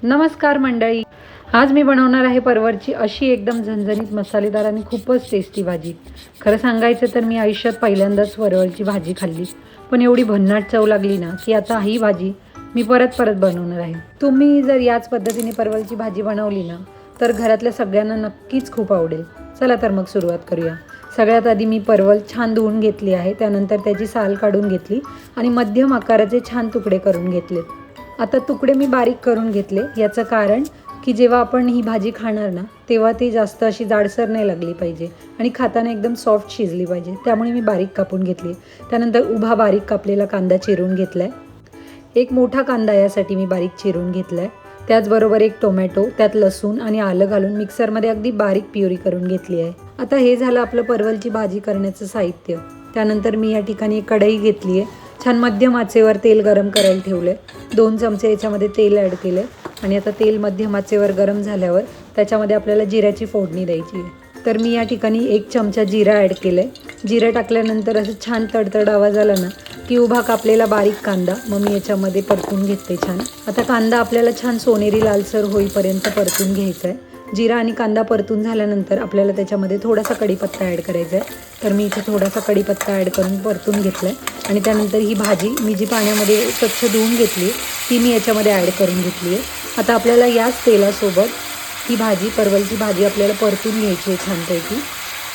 नमस्कार मंडळी, आज मी बनवणार आहे परवरची अशी एकदम झणझणीत मसालेदार आणि खूपच टेस्टी भाजी। खरं सांगायचं तर मी आयुष्यात पहिल्यांदाच परवरची भाजी खाल्ली, पण एवढी भन्नाट चव लागली ना की आता ही भाजी मी परत परत बनवणार आहे। तुम्ही जर याच पद्धतीने परवरची भाजी बनवली ना तर घरातल्या सगळ्यांना नक्कीच खूप आवडेल। चला तर मग सुरुवात करूया। सगळ्यात आधी मी परवल छान धुवून घेतली आहे, त्यानंतर त्याची साल काढून घेतली आणि मध्यम आकाराचे छान तुकडे करून घेतले। आता तुकडे मी बारीक करून घेतले, याचं कारण की जेव्हा आपण ही भाजी खाणार ना तेव्हा ती जास्त अशी जाडसर नाही लागली पाहिजे आणि खाताना एकदम सॉफ्ट शिजली पाहिजे, त्यामुळे मी बारीक कापून घेतली। त्यानंतर उभा बारीक कापलेला कांदा चिरून घेतलाय। एक मोठा कांदा यासाठी मी बारीक चिरून घेतलाय। त्याचबरोबर एक टोमॅटो, त्यात लसूण आणि आलं घालून मिक्सरमध्ये अगदी बारीक प्युरी करून घेतली आहे। आता हे झालं आपलं परवलची भाजी करण्याचं साहित्य। त्यानंतर मी या ठिकाणी एक कढई घेतली आहे, छान मध्यम आचेवर तेल गरम करायला ठेवले। 2 चमचे याच्यामध्ये तेल ॲड केले आणि आता तेल मध्यम आचेवर गरम झाल्यावर त्याच्यामध्ये आपल्याला जिऱ्याची फोडणी द्यायची आहे। तर मी या ठिकाणी 1 चमचा जिरा ॲड केले। जिरं टाकल्यानंतर असं छान तडतड आवाज आला ना की उभा कापलेला बारीक कांदा मग मी याच्यामध्ये परतून घेते छान। आता कांदा आपल्याला छान सोनेरी लालसर होईपर्यंत परतून घ्यायचा आहे। जिरा आणि कांदा परतून झाल्यानंतर आपल्याला त्याच्यामध्ये थोडासा कढीपत्ता ॲड करायचा आहे। तर मी इथे थोडासा कढीपत्ता ॲड करून परतून घेतला आहे आणि त्यानंतर ही भाजी मी जी पाण्यामध्ये स्वच्छ धुवून घेतली ती मी याच्यामध्ये ॲड करून घेतली आहे। आता आपल्याला याच तेलासोबत ही भाजी, परवलची भाजी आपल्याला परतून घ्यायची आहे छानपैकी।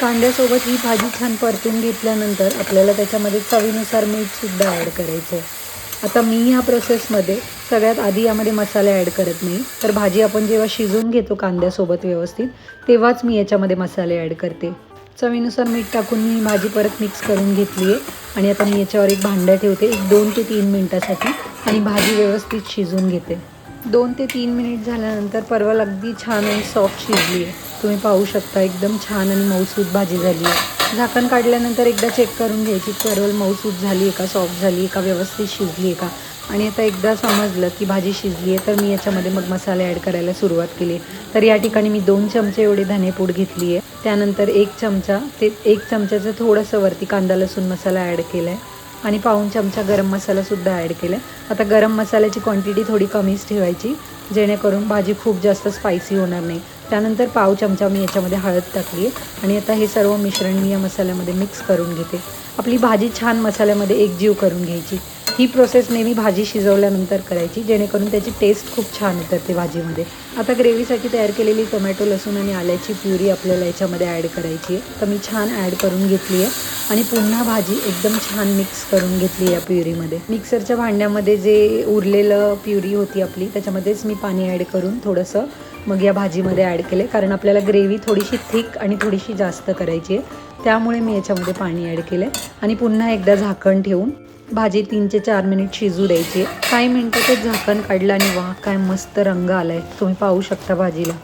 कांद्यासोबत ही भाजी छान परतून घेतल्यानंतर आपल्याला त्याच्यामध्ये चवीनुसार मीठसुद्धा ॲड करायचं आहे। आता मी ह्या प्रोसेसमध्ये सगळ्यात आधी यामध्ये मसाले ॲड करत नाही, तर भाजी आपण जेव्हा शिजवून घेतो कांद्यासोबत व्यवस्थित तेव्हाच मी याच्यामध्ये मसाले ॲड करते। चवीनुसार मीठ टाकून मी भाजी परत मिक्स करून घेतली आहे आणि आता मी याच्यावर एक भांडं ठेवते 2 ते 3 मिनिटासाठी आणि भाजी व्यवस्थित शिजवून घेते। 2 ते 3 मिनिट झाल्यानंतर परवल अगदी छान आणि सॉफ्ट शिजली आहे। तुम्ही पाहू शकता एकदम छान आणि मऊसूत भाजी झाली आहे। झाकण काढल्यानंतर एकदा चेक करून घ्यायची परवल मऊसूत झाली आहे का, सॉफ्ट झाली आहे का, व्यवस्थित शिजली आहे का। आणि आता एकदा समजलं की भाजी शिजली आहे तर मी याच्यामध्ये मग मसाले ॲड करायला सुरुवात केली। तर या ठिकाणी मी 2 चमचे एवढे धनेपूड घेतली आहे। त्यानंतर 1 चमचा ते 1 चमच्याचं थोडंसं वरती कांदा लसूण मसाला ॲड केला आहे आणि पाऊण चमचा गरम मसालासुद्धा ॲड केला आहे। आता गरम मसाल्याची क्वांटिटी थोडी कमीच ठेवायची जेणेकरून भाजी खूप जास्त स्पायसी होणार नाही। त्यानंतर पाव चमचा मी याच्यामध्ये हळद टाकली आहे आणि आता हे सर्व मिश्रण मी या मसाल्यामध्ये मिक्स करून घेते। आपली भाजी छान मसाल्यामध्ये एकजीव करून घ्यायची। ही प्रोसेस नेहमी भाजी शिजवल्यानंतर करायची जेणेकरून त्याची टेस्ट खूप छान उतरते भाजीमध्ये। आता ग्रेव्हीसाठी तयार केलेली टोमॅटो, लसूण आणि आल्याची प्युरी आपल्याला याच्यामध्ये ॲड करायची आहे। तर मी छान ॲड करून घेतली आहे आणि पुन्हा भाजी एकदम छान मिक्स करून घेतली या प्युरीमध्ये। मिक्सरच्या भांड्यामध्ये जे उरलेलं प्युरी होती आपली त्याच्यामध्येच मी पाणी ॲड करून थोडंसं मग या भाजीमध्ये ॲड केले, कारण आपल्याला ग्रेव्ही थोडीशी थिक आणि थोडीशी जास्त करायची आहे, त्यामुळे मी याच्यामध्ये पाणी ॲड केलं आणि पुन्हा एकदा झाकण ठेवून भाजी 3 ते 4 मिनिट शिजू द्यायची। काही मिनिटातच झाकण काढलं आणि वाह काय मस्त रंग आला आहे, तुम्ही पाहू शकता भाजीला।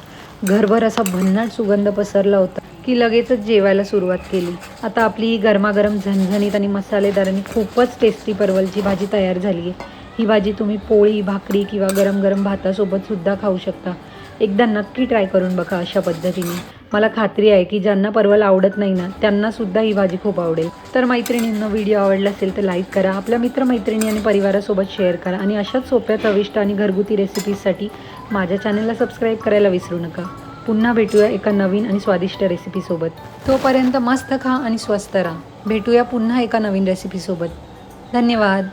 घरभर असा भन्नाट सुगंध पसरला होता की लगेचच जेवायला सुरुवात केली। आता आपली ही गरमागरम झणझणीत आणि मसालेदार आणि खूपच टेस्टी परवलची भाजी तयार झाली आहे। ही भाजी तुम्ही पोळी, भाकरी किंवा गरम गरम भातासोबतसुद्धा खाऊ शकता। एकदा नक्की ट्राय करून बघा अशा पद्धतीने। मला खात्री आहे की ज्यांना परवल आवडत नाही ना त्यांनासुद्धा ही भाजी खूप आवडेल। तर मैत्रिणींनो, व्हिडिओ आवडला असेल तर लाईक करा, आपल्या मित्रमैत्रिणी आणि परिवारासोबत शेअर करा आणि अशाच सोप्या, चविष्ट आणि घरगुती रेसिपीजसाठी माझ्या चॅनलला सबस्क्राईब करायला विसरू नका। पुन्हा भेटूया एका नवीन आणि स्वादिष्ट रेसिपीसोबत। तोपर्यंत मस्त खा आणि स्वस्त राहा। भेटूया पुन्हा एका नवीन रेसिपीसोबत। धन्यवाद।